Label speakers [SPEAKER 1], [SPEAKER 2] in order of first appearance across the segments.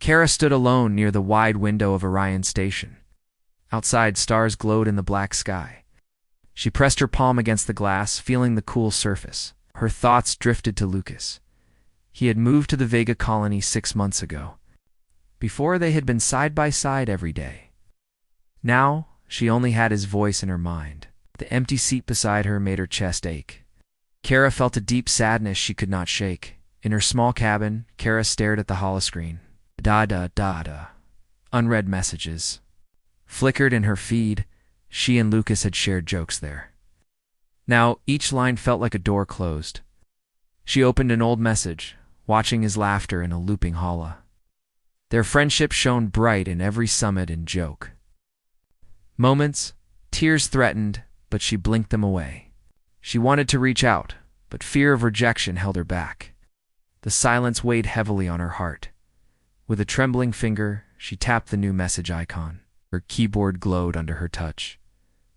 [SPEAKER 1] Kara stood alone near the wide window of Orion Station. Outside, stars glowed in the black sky. She pressed her palm against the glass, feeling the cool surface. Her thoughts drifted to Lucas. He had moved to the Vega colony 6 months ago. Before, they had been side by side every day. Now, she only had his voice in her mind. The empty seat beside her made her chest ache. Kara felt a deep sadness she could not shake. In her small cabin, Kara stared at the holoscreen. Da-da-da-da. Unread messages flickered in her feed. She and Lucas had shared jokes there. Now, each line felt like a door closed. She opened an old message, watching his laughter in a looping holo. Their friendship shone bright in every summit and joke. Moments, tears threatened, but she blinked them away. She wanted to reach out, but fear of rejection held her back. The silence weighed heavily on her heart. With a trembling finger, she tapped the new message icon. Her keyboard glowed under her touch.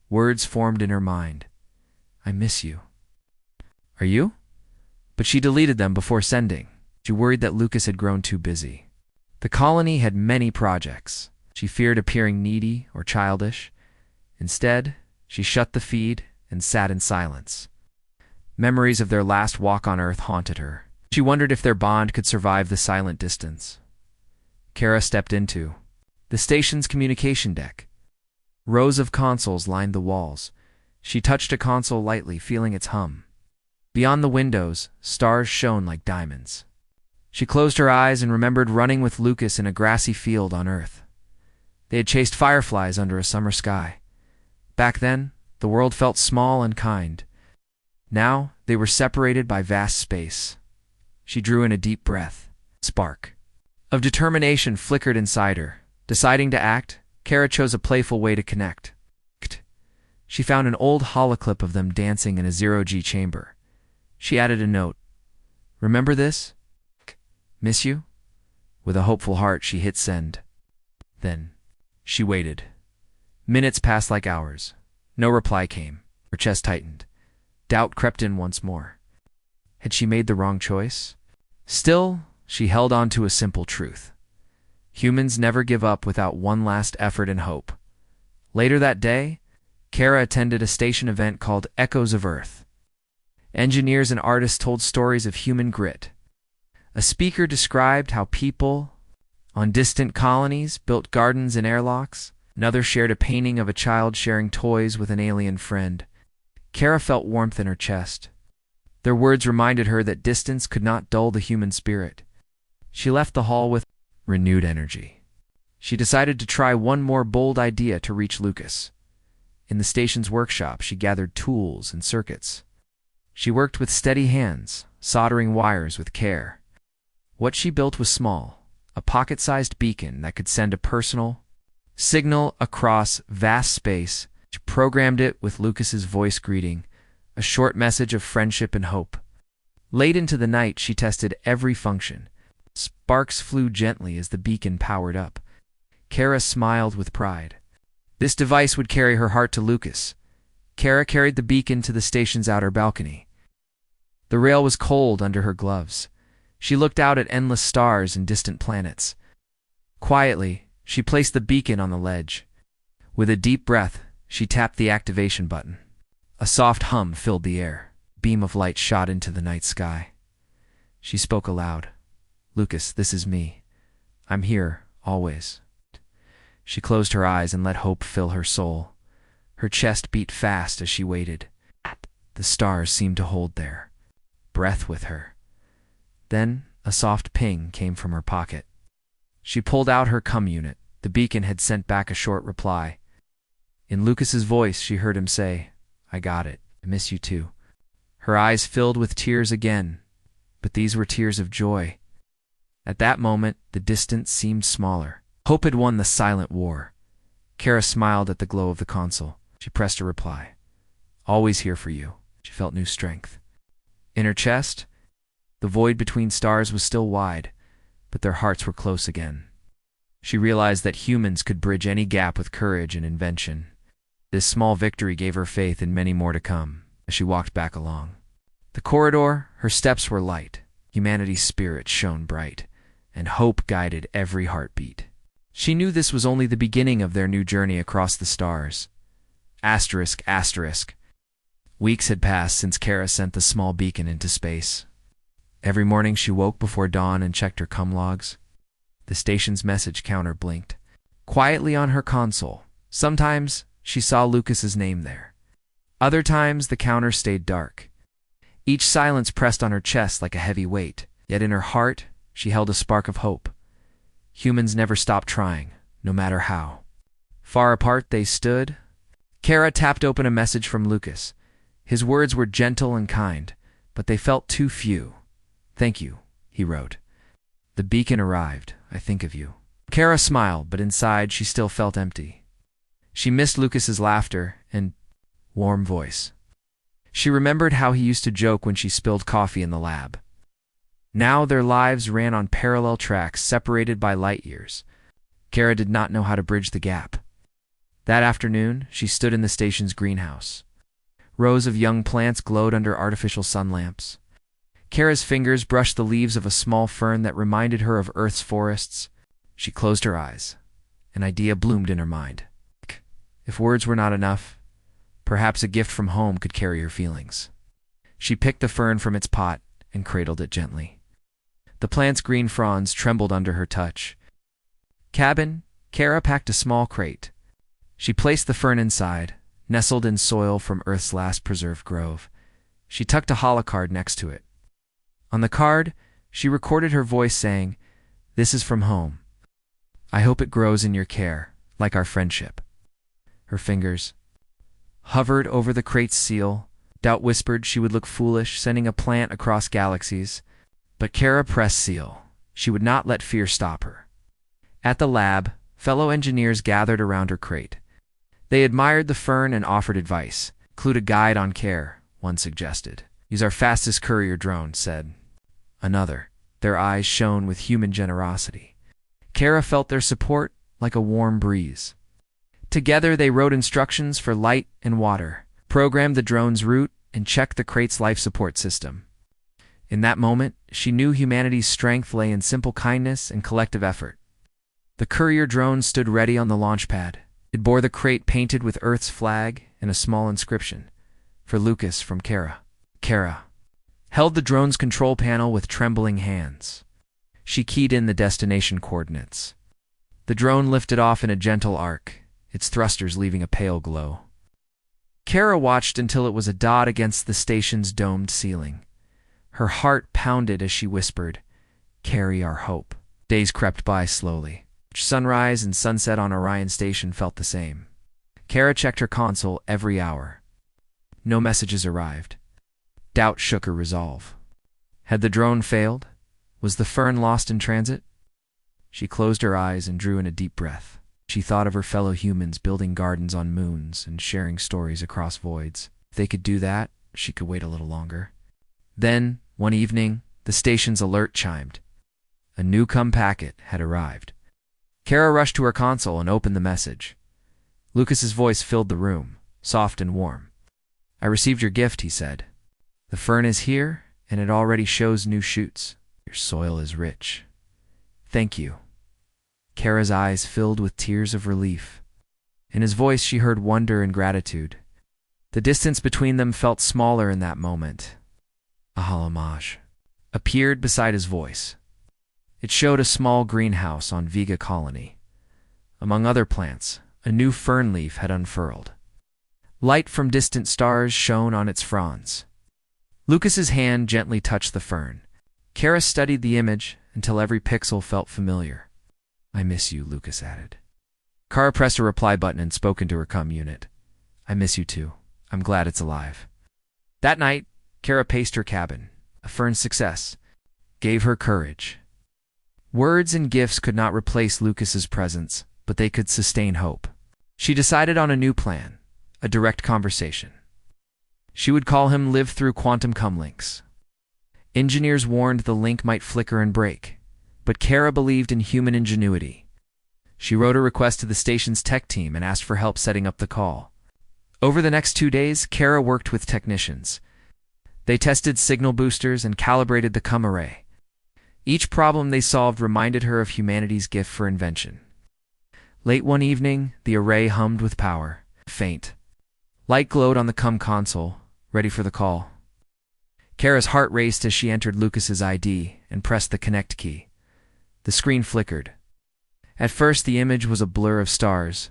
[SPEAKER 1] Words formed in her mind. I miss you. Are you? But she deleted them before sending. She worried that Lucas had grown too busy. The colony had many projects. She feared appearing needy or childish. Instead, she shut the feed and sat in silence. Memories of their last walk on Earth haunted her. She wondered if their bond could survive the silent distance. Kara stepped into the station's communication deck. Rows of consoles lined the walls. She touched a console lightly, feeling its hum. Beyond the windows, stars shone like diamonds. She closed her eyes and remembered running with Lucas in a grassy field on Earth. They had chased fireflies under a summer sky. Back then, the world felt small and kind. Now, they were separated by vast space. She drew in a deep breath. Spark of determination flickered inside her. Deciding to act, Kara chose a playful way to connect. She found an old holoclip of them dancing in a zero-G chamber. She added a note. Remember this? Miss you? With a hopeful heart, she hit send. Then, she waited. Minutes passed like hours. No reply came. Her chest tightened. Doubt crept in once more. Had she made the wrong choice? Still, she held on to a simple truth. Humans never give up without one last effort and hope. Later that day, Kara attended a station event called Echoes of Earth. Engineers and artists told stories of human grit. A speaker described how people on distant colonies built gardens and airlocks. Another shared a painting of a child sharing toys with an alien friend. Kara felt warmth in her chest. Their words reminded her that distance could not dull the human spirit. She left the hall with renewed energy. She decided to try one more bold idea to reach Lucas. In the station's workshop, she gathered tools and circuits. She worked with steady hands, soldering wires with care. What she built was small, a pocket-sized beacon that could send a personal signal across vast space. She programmed it with Lucas's voice greeting, a short message of friendship and hope. Late into the night, she tested every function. Sparks flew gently as the beacon powered up. Kara smiled with pride. This device would carry her heart to Lucas. Kara carried the beacon to the station's outer balcony. The rail was cold under her gloves. She looked out at endless stars and distant planets. Quietly, she placed the beacon on the ledge. With a deep breath, she tapped the activation button. A soft hum filled the air. A beam of light shot into the night sky. She spoke aloud. Lucas, this is me. I'm here, always. She closed her eyes and let hope fill her soul. Her chest beat fast as she waited. The stars seemed to hold their breath with her. Then a soft ping came from her pocket. She pulled out her cum unit. The beacon had sent back a short reply. In Lucas's voice, she heard him say, I got it. I miss you too. Her eyes filled with tears again, but these were tears of joy. At that moment, the distance seemed smaller. Hope had won the silent war. Kara smiled at the glow of the console. She pressed a reply. Always here for you. She felt new strength. In her chest, the void between stars was still wide, but their hearts were close again. She realized that humans could bridge any gap with courage and invention. This small victory gave her faith in many more to come as she walked back along. The corridor, her steps were light. Humanity's spirit shone bright. and hope guided every heartbeat. She knew this was only the beginning of their new journey across the stars. Asterisk, asterisk. Weeks had passed since Kara sent the small beacon into space. Every morning she woke before dawn and checked her cum logs. The station's message counter blinked quietly on her console. Sometimes she saw Lucas's name there. Other times the counter stayed dark. Each silence pressed on her chest like a heavy weight, yet in her heart she held a spark of hope. Humans never stopped trying, no matter how. Far apart they stood. Kara tapped open a message from Lucas. His words were gentle and kind, but they felt too few. "Thank you," he wrote. "The beacon arrived. I think of you." Kara smiled, but inside she still felt empty. She missed Lucas's laughter and warm voice. She remembered how he used to joke when she spilled coffee in the lab. Now their lives ran on parallel tracks separated by light years. Kara did not know how to bridge the gap. That afternoon, she stood in the station's greenhouse. Rows of young plants glowed under artificial sun lamps. Kara's fingers brushed the leaves of a small fern that reminded her of Earth's forests. She closed her eyes. An idea bloomed in her mind. If words were not enough, perhaps a gift from home could carry her feelings. She picked the fern from its pot and cradled it gently. The plant's green fronds trembled under her touch. Kara packed a small crate. She placed the fern inside, nestled in soil from Earth's last preserved grove. She tucked a holocard next to it. On the card, she recorded her voice saying, "This is from home. I hope it grows in your care, like our friendship." Her fingers hovered over the crate's seal. Doubt whispered she would look foolish sending a plant across galaxies. But Kara pressed seal. She would not let fear stop her. At the lab, fellow engineers gathered around her crate. They admired the fern and offered advice. "Include a guide on care," one suggested. "Use our fastest courier drone," said another. Their eyes shone with human generosity. Kara felt their support like a warm breeze. Together they wrote instructions for light and water, programmed the drone's route, and checked the crate's life support system. In that moment, she knew humanity's strength lay in simple kindness and collective effort. The courier drone stood ready on the launch pad. It bore the crate painted with Earth's flag and a small inscription, "For Lucas from Kara." Kara held the drone's control panel with trembling hands. She keyed in the destination coordinates. The drone lifted off in a gentle arc, its thrusters leaving a pale glow. Kara watched until it was a dot against the station's domed ceiling. Her heart pounded as she whispered, "Carry our hope." Days crept by slowly. Sunrise and sunset on Orion Station felt the same. Kara checked her console every hour. No messages arrived. Doubt shook her resolve. Had the drone failed? Was the fern lost in transit? She closed her eyes and drew in a deep breath. She thought of her fellow humans building gardens on moons and sharing stories across voids. If they could do that, she could wait a little longer. Then, one evening, the station's alert chimed. A new cum packet had arrived. Kara rushed to her console and opened the message. Lucas's voice filled the room, soft and warm. "I received your gift," he said. "The fern is here, and it already shows new shoots. Your soil is rich. Thank you." Kara's eyes filled with tears of relief. In his voice she heard wonder and gratitude. The distance between them felt smaller in that moment. A homage appeared beside his voice. It showed a small greenhouse on Vega Colony. Among other plants, a new fern leaf had unfurled. Light from distant stars shone on its fronds. Lucas's hand gently touched the fern. Kara studied the image until every pixel felt familiar. "I miss you," Lucas added. Kara pressed a reply button and spoke into her cum unit. "I miss you too. I'm glad it's alive." That night, Kara paced her cabin. A fern's success gave her courage. Words and gifts could not replace Lucas's presence, but they could sustain hope. She decided on a new plan, a direct conversation. She would call him Live Through Quantum Cum Links. Engineers warned the link might flicker and break, but Kara believed in human ingenuity. She wrote a request to the station's tech team and asked for help setting up the call. Over the next 2 days, Kara worked with technicians. They tested signal boosters and calibrated the cum array. Each problem they solved reminded her of humanity's gift for invention. Late one evening, the array hummed with power. Faint. Light glowed on the console, ready for the call. Kara's heart raced as she entered Lucas's ID and pressed the connect key. The screen flickered. At first, the image was a blur of stars.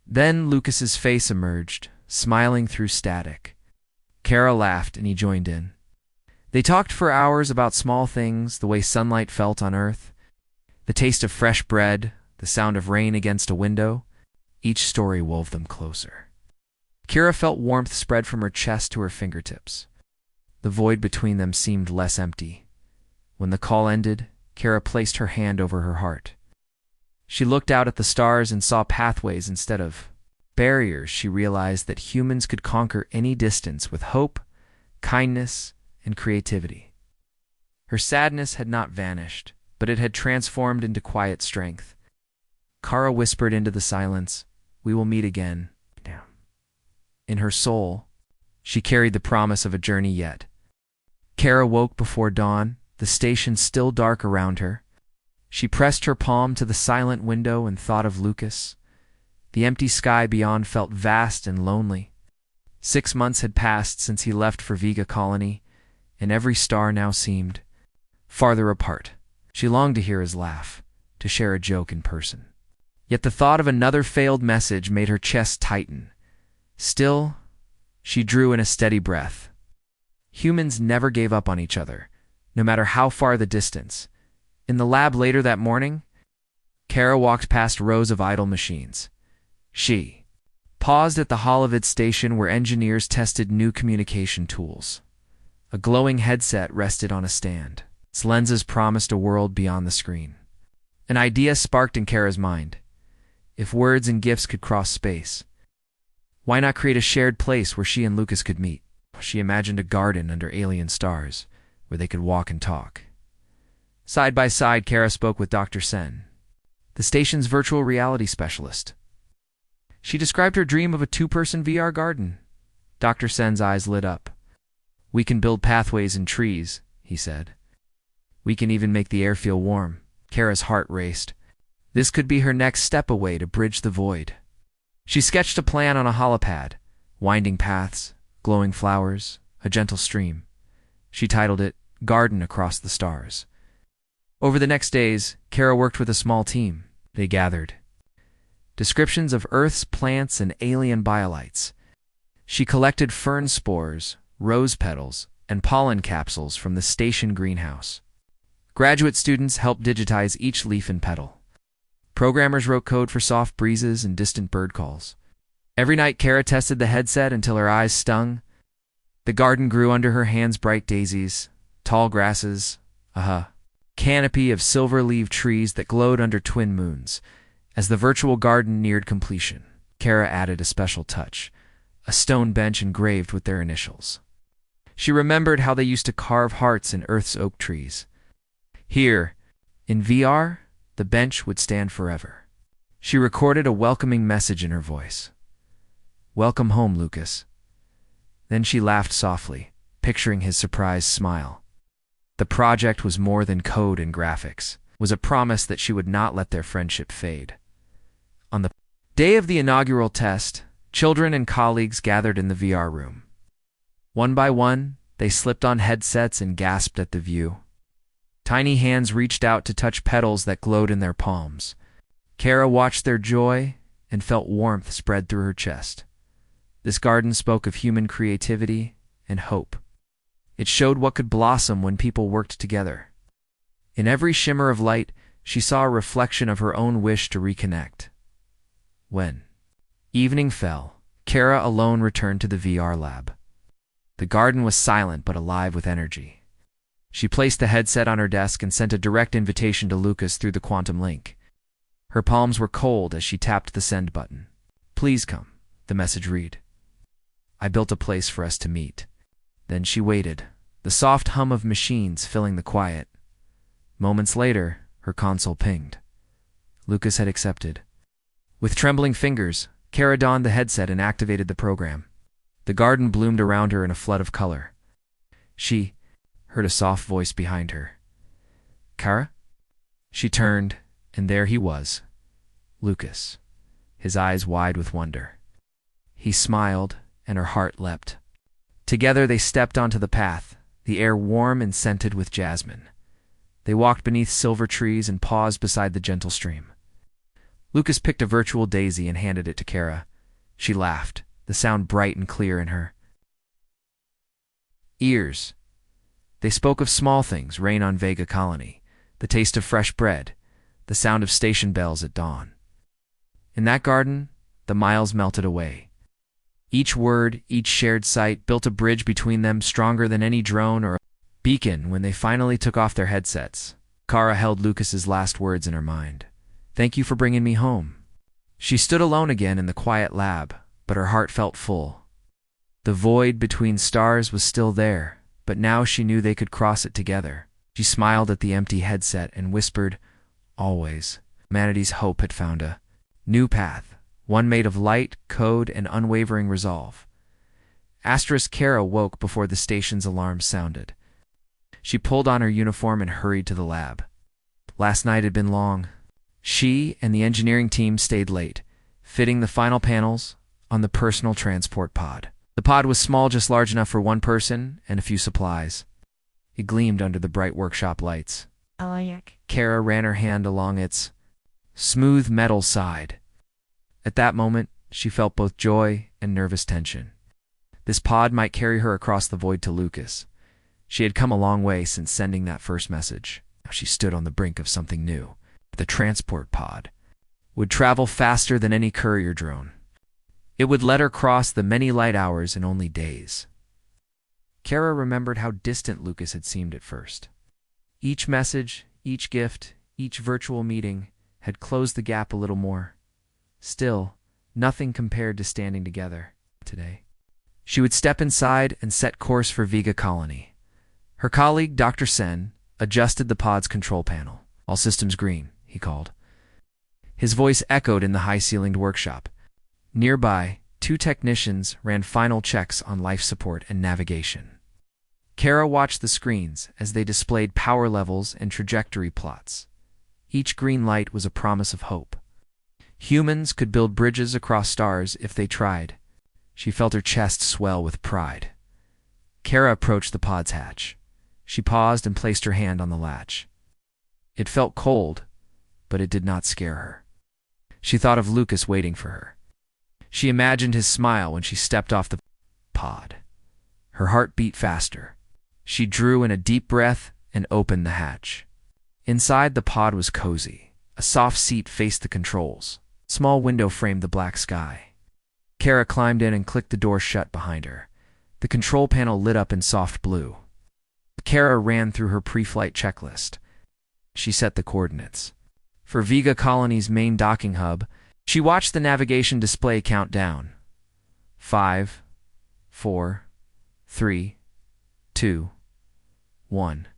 [SPEAKER 1] Then Lucas's face emerged, smiling through static. Kara laughed and he joined in. They talked for hours about small things, the way sunlight felt on Earth, the taste of fresh bread, the sound of rain against a window. Each story wove them closer. Kara felt warmth spread from her chest to her fingertips. The void between them seemed less empty. When the call ended, Kara placed her hand over her heart. She looked out at the stars and saw pathways instead of barriers. She realized that humans could conquer any distance with hope, kindness, and creativity. Her sadness had not vanished, but it had transformed into quiet strength. Kara whispered into the silence, "We will meet again." In her soul, she carried the promise of a journey yet. Kara woke before dawn, the station still dark around her. She pressed her palm to the silent window and thought of Lucas. The empty sky beyond felt vast and lonely. 6 months had passed since he left for Vega Colony, and every star now seemed farther apart. She longed to hear his laugh, to share a joke in person. Yet the thought of another failed message made her chest tighten. Still, she drew in a steady breath. Humans never gave up on each other, no matter how far the distance. In the lab later that morning, Kara walked past rows of idle machines. She paused at the Holovid station where engineers tested new communication tools. A glowing headset rested on a stand. Its lenses promised a world beyond the screen. An idea sparked in Kara's mind. If words and gifts could cross space, why not create a shared place where she and Lucas could meet? She imagined a garden under alien stars, where they could walk and talk. Side by side, Kara spoke with Dr. Sen, the station's virtual reality specialist. She described her dream of a 2-person VR garden. Dr. Sen's eyes lit up. "We can build pathways in trees," he said. "We can even make the air feel warm." Kara's heart raced. This could be her next step away to bridge the void. She sketched a plan on a holopad, winding paths, glowing flowers, a gentle stream. She titled it Garden Across the Stars. Over the next days, Kara worked with a small team. They gathered descriptions of Earth's plants and alien biolites. She collected fern spores, rose petals, and pollen capsules from the station greenhouse. Graduate students helped digitize each leaf and petal. Programmers wrote code for soft breezes and distant bird calls. Every night, Kara tested the headset until her eyes stung. The garden grew under her hands, bright daisies, tall grasses, canopy of silver-leaved trees that glowed under twin moons. As the virtual garden neared completion, Kara added a special touch, a stone bench engraved with their initials. She remembered how they used to carve hearts in Earth's oak trees. Here, in VR, the bench would stand forever. She recorded a welcoming message in her voice. "Welcome home, Lucas." Then she laughed softly, picturing his surprised smile. The project was more than code and graphics. It was a promise that she would not let their friendship fade. On the day of the inaugural test, children and colleagues gathered in the VR room. One by one, they slipped on headsets and gasped at the view. Tiny hands reached out to touch petals that glowed in their palms. Kara watched their joy and felt warmth spread through her chest. This garden spoke of human creativity and hope. It showed what could blossom when people worked together. In every shimmer of light, she saw a reflection of her own wish to reconnect. When evening fell, Kara alone returned to the VR lab. The garden was silent but alive with energy. She placed the headset on her desk and sent a direct invitation to Lucas through the quantum link. Her palms were cold as she tapped the send button. "Please come," the message read. "I built a place for us to meet." Then she waited, the soft hum of machines filling the quiet. Moments later, her console pinged. Lucas had accepted. With trembling fingers, Kara donned the headset and activated the program. The garden bloomed around her in a flood of color. She heard a soft voice behind her. Kara? She turned, and there he was, Lucas, his eyes wide with wonder. He smiled, and her heart leapt. Together they stepped onto the path, the air warm and scented with jasmine. They walked beneath silver trees and paused beside the gentle stream. Lucas picked a virtual daisy and handed it to Kara. She laughed, the sound bright and clear in her ears. They spoke of small things, rain on Vega Colony, the taste of fresh bread, the sound of station bells at dawn. In that garden, the miles melted away. Each word, each shared sight built a bridge between them stronger than any drone or beacon. When they finally took off their headsets, Kara held Lucas's last words in her mind. "Thank you for bringing me home." She stood alone again in the quiet lab, but her heart felt full. The void between stars was still there, but now she knew they could cross it together. She smiled at the empty headset and whispered, "Always." Humanity's hope had found a new path, one made of light, code, and unwavering resolve. Kara woke before the station's alarm sounded. She pulled on her uniform and hurried to the lab. Last night had been long. She and the engineering team stayed late, fitting the final panels on the personal transport pod. The pod was small, just large enough for one person and a few supplies. It gleamed under the bright workshop lights. Kara ran her hand along its smooth metal side. At that moment, she felt both joy and nervous tension. This pod might carry her across the void to Lucas. She had come a long way since sending that first message. Now she stood on the brink of something new. The transport pod would travel faster than any courier drone. It would let her cross the many light hours in only days. Kara remembered how distant Lucas had seemed at first. Each message, each gift, each virtual meeting had closed the gap a little more. Still, nothing compared to standing together today. She would step inside and set course for Vega Colony. Her colleague, Dr. Sen, adjusted the pod's control panel. "All systems green," he called. His voice echoed in the high-ceilinged workshop. Nearby, 2 technicians ran final checks on life support and navigation. Kara watched the screens as they displayed power levels and trajectory plots. Each green light was a promise of hope. Humans could build bridges across stars if they tried. She felt her chest swell with pride. Kara approached the pod's hatch. She paused and placed her hand on the latch. It felt cold, but it did not scare her. She thought of Lucas waiting for her. She imagined his smile when she stepped off the pod. Her heart beat faster. She drew in a deep breath and opened the hatch. Inside, the pod was cozy. A soft seat faced the controls. A small window framed the black sky. Kara climbed in and clicked the door shut behind her. The control panel lit up in soft blue. Kara ran through her pre-flight checklist. She set the coordinates. For Vega Colony's main docking hub, she watched the navigation display count down. 5, 4, 3, 2, 1.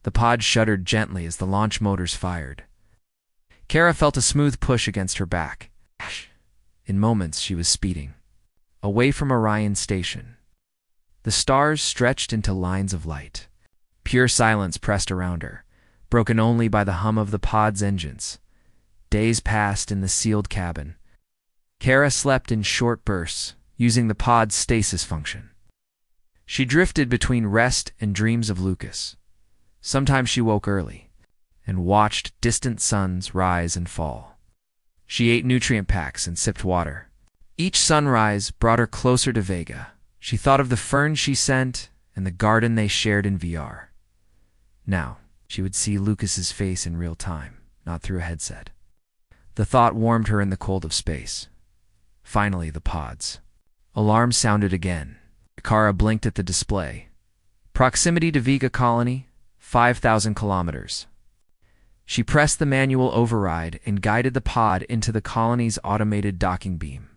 [SPEAKER 1] The pod shuddered gently as the launch motors fired. Kara felt a smooth push against her back. In moments, she was speeding. Away from Orion Station. The stars stretched into lines of light. Pure silence pressed around her, broken only by the hum of the pod's engines. Days passed in the sealed cabin. Kara slept in short bursts, using the pod's stasis function. She drifted between rest and dreams of Lucas. Sometimes she woke early and watched distant suns rise and fall. She ate nutrient packs and sipped water. Each sunrise brought her closer to Vega. She thought of the ferns she sent and the garden they shared in VR. Now, she would see Lucas's face in real time, not through a headset. The thought warmed her in the cold of space. Finally, the pods. Alarm sounded again. Kara blinked at the display. Proximity to Vega Colony, 5,000 kilometers. She pressed the manual override and guided the pod into the colony's automated docking beam.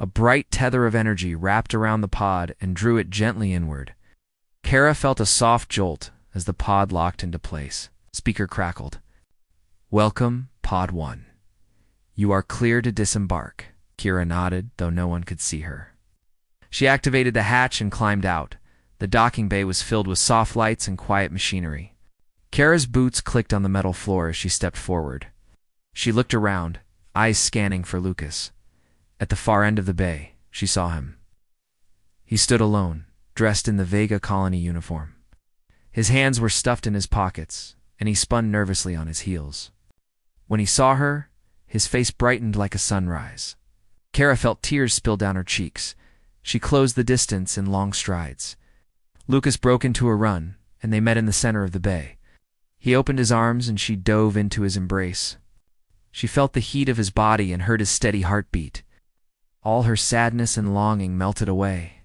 [SPEAKER 1] A bright tether of energy wrapped around the pod and drew it gently inward. Kara felt a soft jolt as the pod locked into place. Speaker crackled. "Welcome, Pod 1. You are clear to disembark." Kara nodded, though no one could see her. She activated the hatch and climbed out. The docking bay was filled with soft lights and quiet machinery. Kara's boots clicked on the metal floor as she stepped forward. She looked around, eyes scanning for Lucas. At the far end of the bay, she saw him. He stood alone, dressed in the Vega colony uniform. His hands were stuffed in his pockets, and he spun nervously on his heels. When he saw her, his face brightened like a sunrise. Kara felt tears spill down her cheeks. She closed the distance in long strides. Lucas broke into a run, and they met in the center of the bay. He opened his arms and she dove into his embrace. She felt the heat of his body and heard his steady heartbeat. All her sadness and longing melted away.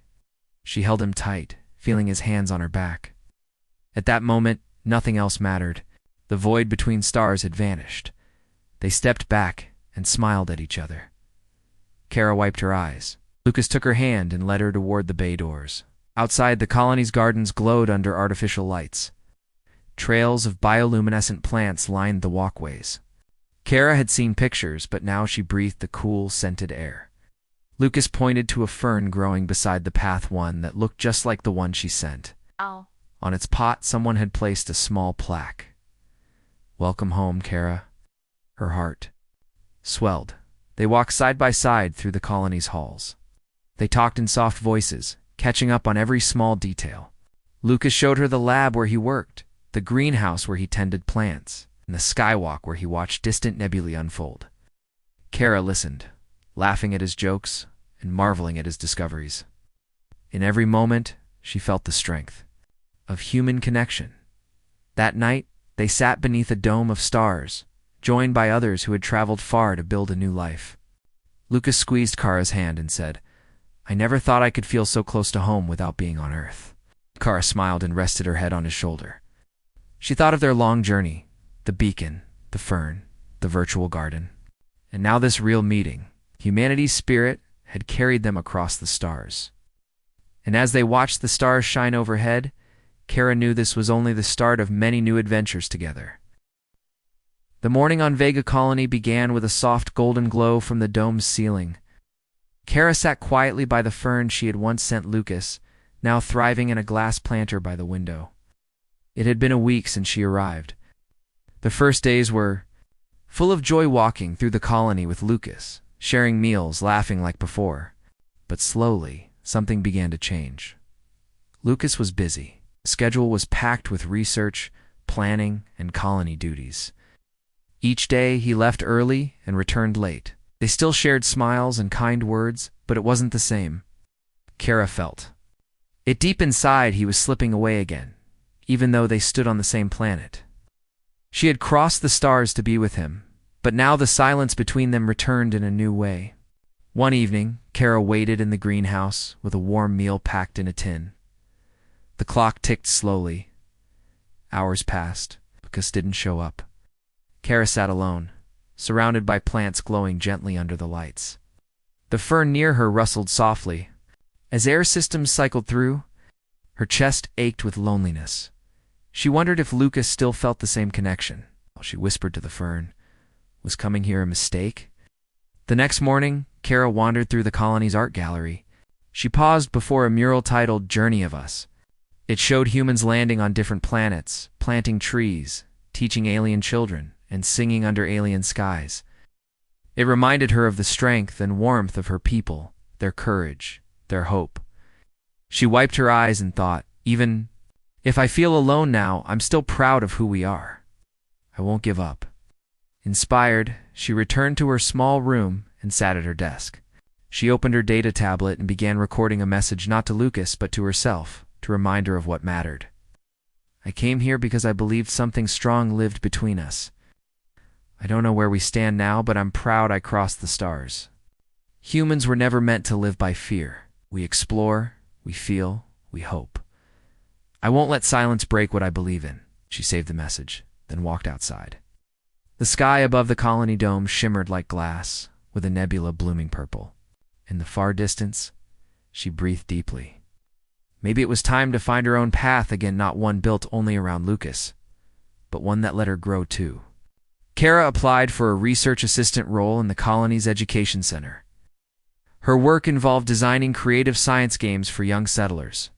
[SPEAKER 1] She held him tight, feeling his hands on her back. At that moment, nothing else mattered. The void between stars had vanished. They stepped back and smiled at each other. Kara wiped her eyes. Lucas took her hand and led her toward the bay doors. Outside, the colony's gardens glowed under artificial lights. Trails of bioluminescent plants lined the walkways. Kara had seen pictures, but now she breathed the cool, scented air. Lucas pointed to a fern growing beside the path, one that looked just like the one she sent.
[SPEAKER 2] Oh.
[SPEAKER 1] On its pot, someone had placed a small plaque. "Welcome home, Kara." Her heart swelled. They walked side by side through the colony's halls. They talked in soft voices, catching up on every small detail. Lucas showed her the lab where he worked, the greenhouse where he tended plants, and the skywalk where he watched distant nebulae unfold. Kara listened, laughing at his jokes and marveling at his discoveries. In every moment, she felt the strength of human connection. That night, they sat beneath a dome of stars, joined by others who had traveled far to build a new life. Lucas squeezed Kara's hand and said, "I never thought I could feel so close to home without being on Earth." Kara smiled and rested her head on his shoulder. She thought of their long journey, the beacon, the fern, the virtual garden. And now this real meeting. Humanity's spirit had carried them across the stars. And as they watched the stars shine overhead, Kara knew this was only the start of many new adventures together. The morning on Vega Colony began with a soft golden glow from the dome's ceiling. Kara sat quietly by the fern she had once sent Lucas, now thriving in a glass planter by the window. It had been a week since she arrived. The first days were full of joy, walking through the colony with Lucas, sharing meals, laughing like before. But slowly, something began to change. Lucas was busy. The schedule was packed with research, planning, and colony duties. Each day he left early and returned late. They still shared smiles and kind words, but it wasn't the same. Kara felt it deep inside. He was slipping away again, even though they stood on the same planet. She had crossed the stars to be with him, but now the silence between them returned in a new way. One evening, Kara waited in the greenhouse with a warm meal packed in a tin. The clock ticked slowly. Hours passed. Lucas didn't show up. Kara sat alone, surrounded by plants glowing gently under the lights. The fern near her rustled softly. As air systems cycled through, her chest ached with loneliness. She wondered if Lucas still felt the same connection. She whispered to the fern, "Was coming here a mistake?" The next morning, Kara wandered through the colony's art gallery. She paused before a mural titled "Journey of Us." It showed humans landing on different planets, planting trees, teaching alien children, and singing under alien skies. It reminded her of the strength and warmth of her people, their courage, their hope. She wiped her eyes and thought, even if I feel alone now, I'm still proud of who we are. I won't give up. Inspired, she returned to her small room and sat at her desk. She opened her data tablet and began recording a message not to Lucas but to herself, to remind her of what mattered. I came here because I believed something strong lived between us. I don't know where we stand now, but I'm proud I crossed the stars. Humans were never meant to live by fear. We explore, we feel, we hope. I won't let silence break what I believe in. She saved the message, then walked outside. The sky above the colony dome shimmered like glass, with a nebula blooming purple. In the far distance, she breathed deeply. Maybe it was time to find her own path again, not one built only around Lucas, but one that let her grow too. Kara applied for a research assistant role in the colony's education center. Her work involved designing creative science games for young settlers.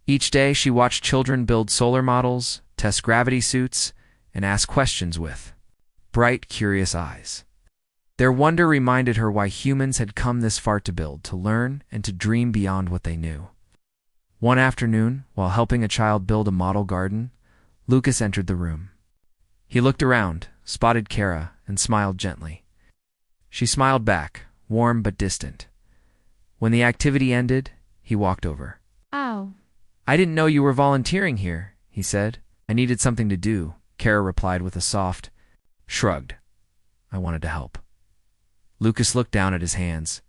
[SPEAKER 1] Each day, she watched children build solar models, test gravity suits, and ask questions with bright, curious eyes. Their wonder reminded her why humans had come this far to build, to learn, and to dream beyond what they knew. One afternoon, while helping a child build a model garden, Lucas entered the room. He looked around, spotted Kara, and smiled gently. She smiled back, warm but distant. When the activity ended, he walked over.
[SPEAKER 2] Oh.
[SPEAKER 1] "I didn't know you were volunteering here," he said. "I needed something to do," Kara replied with a soft shrugged. "I wanted to help." Lucas looked down at his hands.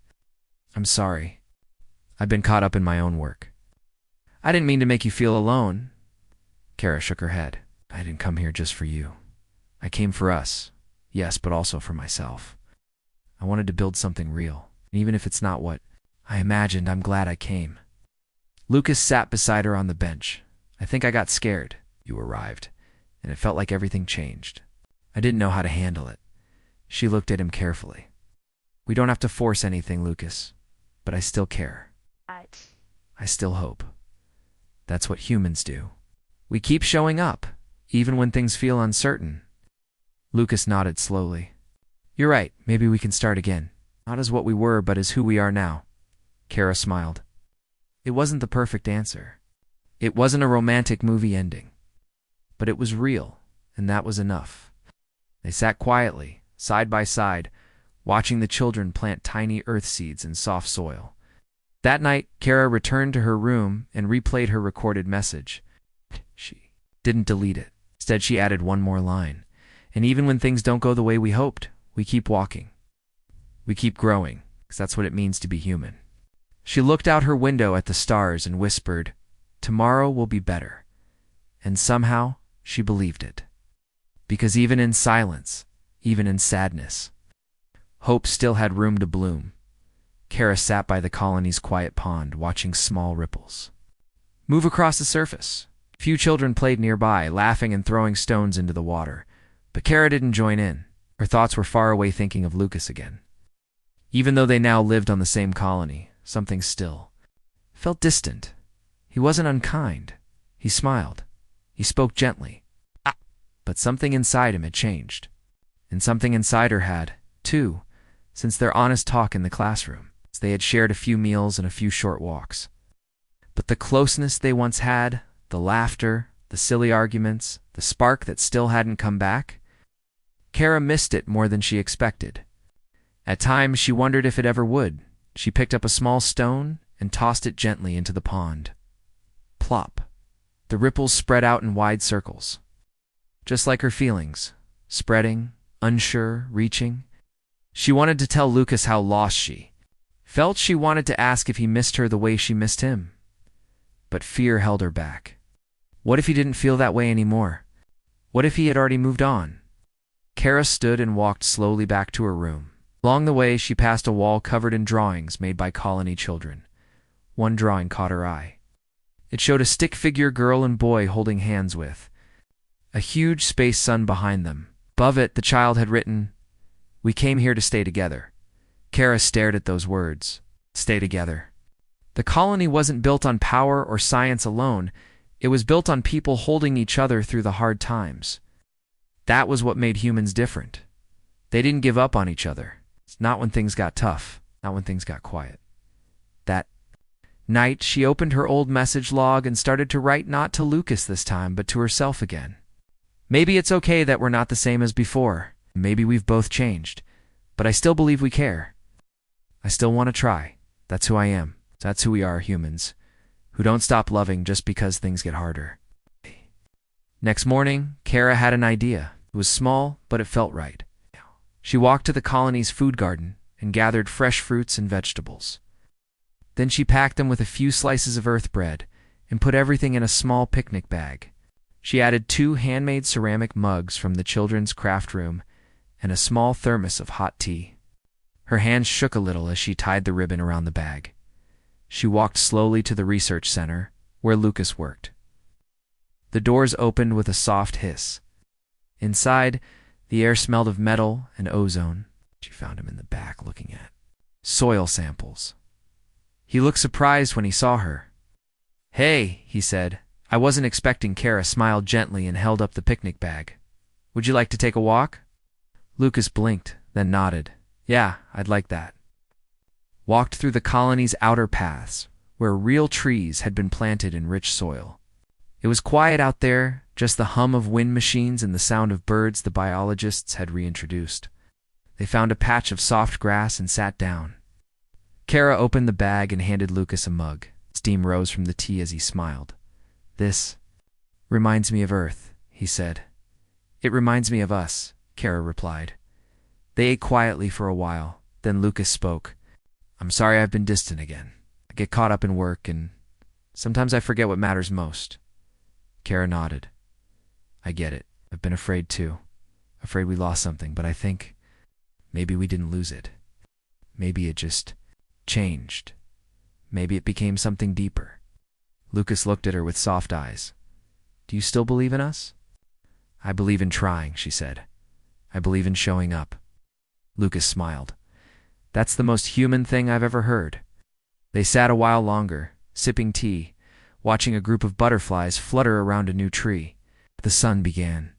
[SPEAKER 1] "I'm sorry. I've been caught up in my own work." "I didn't mean to make you feel alone." Kara shook her head. "I didn't come here just for you. I came for us, yes, but also for myself. I wanted to build something real, and even if it's not what I imagined, I'm glad I came." Lucas sat beside her on the bench. "I think I got scared. You arrived, and it felt like everything changed. I didn't know how to handle it." She looked at him carefully. "We don't have to force anything, Lucas, but I still care. I still hope. That's what humans do. We keep showing up, even when things feel uncertain." Lucas nodded slowly. "You're right, maybe we can start again. Not as what we were, but as who we are now." Kara smiled. It wasn't the perfect answer. It wasn't a romantic movie ending. But it was real, and that was enough. They sat quietly, side by side, watching the children plant tiny earth seeds in soft soil. That night, Kara returned to her room and replayed her recorded message. She didn't delete it. Instead, she added one more line. "And even when things don't go the way we hoped, we keep walking. We keep growing, because that's what it means to be human." She looked out her window at the stars and whispered, "Tomorrow will be better." And somehow, she believed it. Because even in silence, even in sadness, hope still had room to bloom. Kara sat by the colony's quiet pond, watching small ripples move across the surface. Few children played nearby, laughing and throwing stones into the water. But Kara didn't join in. Her thoughts were far away, thinking of Lucas again. Even though they now lived on the same colony, something still felt distant. He wasn't unkind. He smiled. He spoke gently. But something inside him had changed. And something inside her had, too, since their honest talk in the classroom. They had shared a few meals and a few short walks. But the closeness they once had, the laughter, the silly arguments, the spark that still hadn't come back, Kara missed it more than she expected. At times, she wondered if it ever would. She picked up a small stone and tossed it gently into the pond. Plop. The ripples spread out in wide circles. Just like her feelings, spreading, unsure, reaching. She wanted to tell Lucas how lost she felt. She wanted to ask if he missed her the way she missed him. But fear held her back. What if he didn't feel that way anymore? What if he had already moved on? Kara stood and walked slowly back to her room. Along the way, she passed a wall covered in drawings made by colony children. One drawing caught her eye. It showed a stick figure girl and boy holding hands with a huge space sun behind them. Above it, the child had written, "We came here to stay together." Kara stared at those words. Stay together. The colony wasn't built on power or science alone. It was built on people holding each other through the hard times. That was what made humans different. They didn't give up on each other. Not when things got tough, not when things got quiet. That night, she opened her old message log and started to write, not to Lucas this time, but to herself again. Maybe it's okay that we're not the same as before. Maybe we've both changed. But I still believe we care. I still want to try. That's who I am. That's who we are, humans, who don't stop loving just because things get harder. Next morning, Kara had an idea. It was small, but it felt right. She walked to the colony's food garden and gathered fresh fruits and vegetables. Then she packed them with a few slices of earth bread and put everything in a small picnic bag. She added 2 handmade ceramic mugs from the children's craft room and a small thermos of hot tea. Her hands shook a little as she tied the ribbon around the bag. She walked slowly to the research center, where Lucas worked. The doors opened with a soft hiss. Inside, the air smelled of metal and ozone. She found him in the back looking at soil samples. He looked surprised when he saw her. "Hey," he said, I wasn't expecting. Kara smiled gently and held up the picnic bag. Would you like to take a walk? Lucas blinked, then nodded. Yeah, I'd like that. Walked through the colony's outer paths, where real trees had been planted in rich soil. It was quiet out there, just the hum of wind machines and the sound of birds the biologists had reintroduced. They found a patch of soft grass and sat down. Kara opened the bag and handed Lucas a mug. Steam rose from the tea as he smiled. This reminds me of Earth, he said. It reminds me of us, Kara replied. They ate quietly for a while. Then Lucas spoke. I'm sorry I've been distant again. I get caught up in work and sometimes I forget what matters most. Kara nodded. I get it. I've been afraid too. Afraid we lost something, but I think maybe we didn't lose it. Maybe it just changed. Maybe it became something deeper. Lucas looked at her with soft eyes. Do you still believe in us? I believe in trying, she said. I believe in showing up. Lucas smiled. That's the most human thing I've ever heard. They sat a while longer, sipping tea, watching a group of butterflies flutter around a new tree. The sun began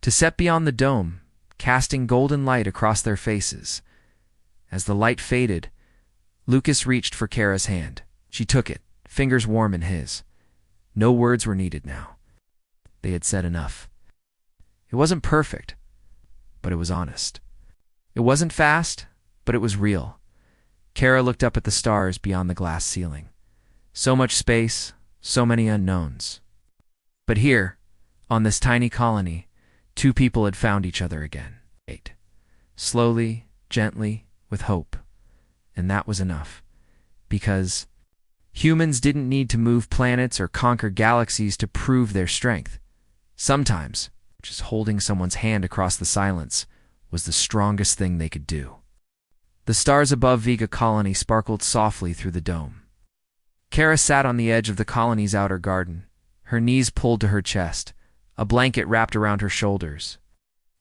[SPEAKER 1] to set beyond the dome, casting golden light across their faces. As the light faded, Lucas reached for Kara's hand. She took it, fingers warm in his. No words were needed now. They had said enough. It wasn't perfect, but it was honest. It wasn't fast, but it was real. Kara looked up at the stars beyond the glass ceiling. So much space, so many unknowns. But here, on this tiny colony, two people had found each other again. Slowly, gently, with hope. And that was enough. Because humans didn't need to move planets or conquer galaxies to prove their strength. Sometimes, just holding someone's hand across the silence was the strongest thing they could do. The stars above Vega Colony sparkled softly through the dome. Kara sat on the edge of the colony's outer garden, her knees pulled to her chest, a blanket wrapped around her shoulders.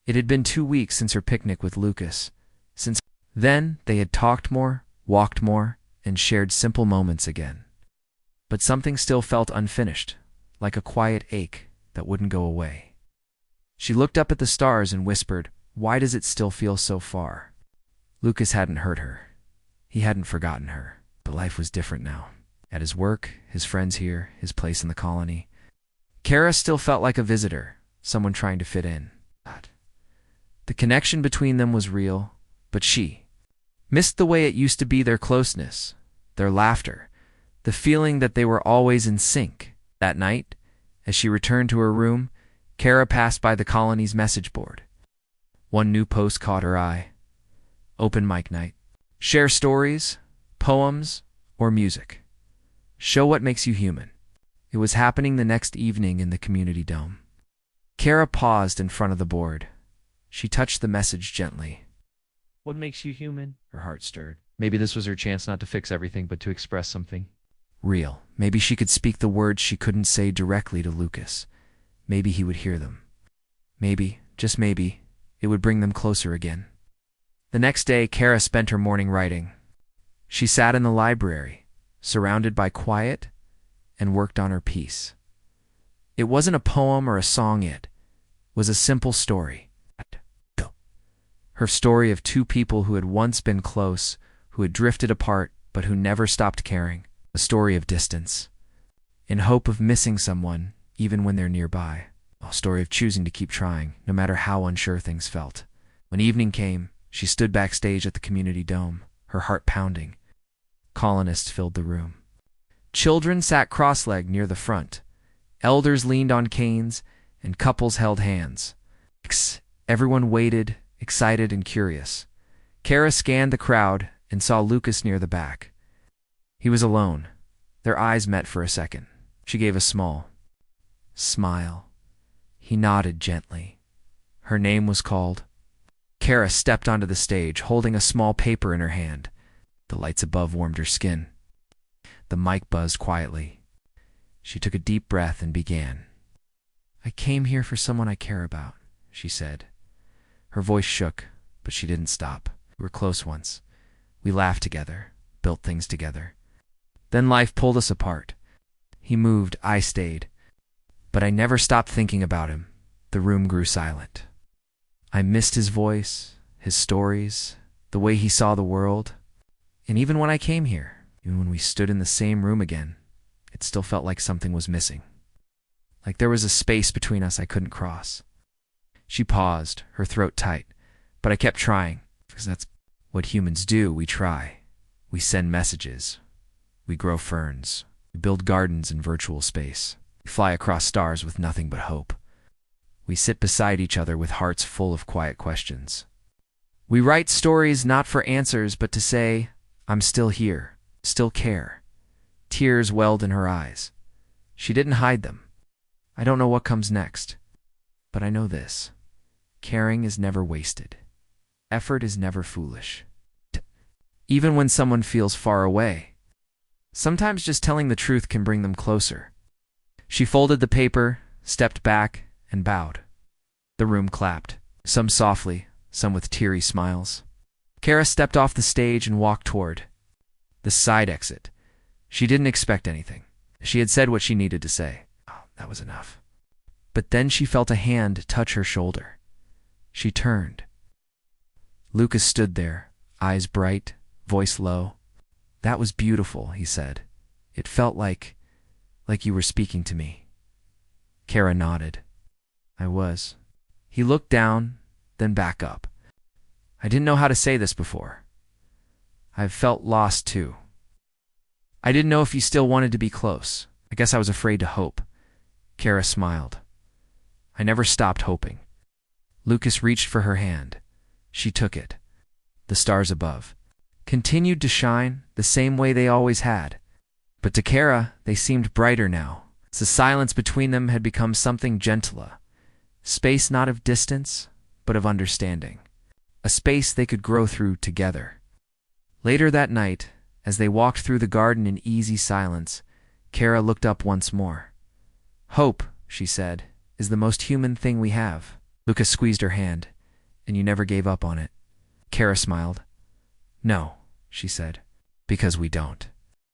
[SPEAKER 1] It had been 2 weeks since her picnic with Lucas. Since then, they had talked more, walked more, and shared simple moments again. But something still felt unfinished, like a quiet ache that wouldn't go away. She looked up at the stars and whispered, "Why does it still feel so far?" Lucas hadn't hurt her. He hadn't forgotten her. But life was different now. At his work, his friends here, his place in the colony. Kara still felt like a visitor, someone trying to fit in. The connection between them was real, but she missed the way it used to be, their closeness, their laughter, the feeling that they were always in sync. That night, as she returned to her room, Kara passed by the colony's message board. One new post caught her eye. Open mic night. Share stories, poems, or music. Show what makes you human. It was happening the next evening in the community dome. Kara paused in front of the board. She touched the message gently. What makes you human? Her heart stirred. Maybe this was her chance not to fix everything, but to express something real. Maybe she could speak the words she couldn't say directly to Lucas. Maybe he would hear them. Maybe, just maybe, it would bring them closer again. The next day, Kara spent her morning writing. She sat in the library, surrounded by quiet, and worked on her piece. It wasn't a poem or a song, it was a simple story. Her story of two people who had once been close, who had drifted apart, but who never stopped caring. A story of distance, in hope of missing someone, even when they're nearby. A story of choosing to keep trying, no matter how unsure things felt. When evening came, she stood backstage at the community dome, her heart pounding. Colonists filled the room. Children sat cross-legged near the front. Elders leaned on canes, and couples held hands. Everyone waited, excited and curious. Kara scanned the crowd and saw Lucas near the back. He was alone. Their eyes met for a second. She gave a small smile. He nodded gently. Her name was called. Kara stepped onto the stage, holding a small paper in her hand. The lights above warmed her skin. The mic buzzed quietly. She took a deep breath and began. I came here for someone I care about, she said. Her voice shook, but she didn't stop. We were close once. We laughed together, built things together. Then life pulled us apart. He moved, I stayed. But I never stopped thinking about him. The room grew silent. I missed his voice, his stories, the way he saw the world. And even when I came here, even when we stood in the same room again, it still felt like something was missing. Like there was a space between us I couldn't cross. She paused, her throat tight, but I kept trying, because that's what humans do. We try. We send messages. We grow ferns. We build gardens in virtual space. We fly across stars with nothing but hope. We sit beside each other with hearts full of quiet questions. We write stories not for answers, but to say, I'm still here, still care. Tears welled in her eyes. She didn't hide them. I don't know what comes next, but I know this. Caring is never wasted. Effort is never foolish. Even when someone feels far away, sometimes just telling the truth can bring them closer. She folded the paper, stepped back, and bowed. The room clapped, some softly, some with teary smiles. Kara stepped off the stage and walked toward the side exit. She didn't expect anything. She had said what she needed to say. Oh, that was enough. But then she felt a hand touch her shoulder. She turned. Lucas stood there, eyes bright, voice low. That was beautiful, he said. It felt like you were speaking to me. Kara nodded. I was. He looked down, then back up. I didn't know how to say this before. I've felt lost too. I didn't know if you still wanted to be close. I guess I was afraid to hope. Kara smiled. I never stopped hoping. Lucas reached for her hand. She took it. The stars above continued to shine the same way they always had. But to Kara, they seemed brighter now. The silence between them had become something gentler. Space not of distance, but of understanding. A space they could grow through together. Later that night, as they walked through the garden in easy silence, Kara looked up once more. Hope, she said, is the most human thing we have. Lucas squeezed her hand. And you never gave up on it. Kara smiled. No, she said, because we don't.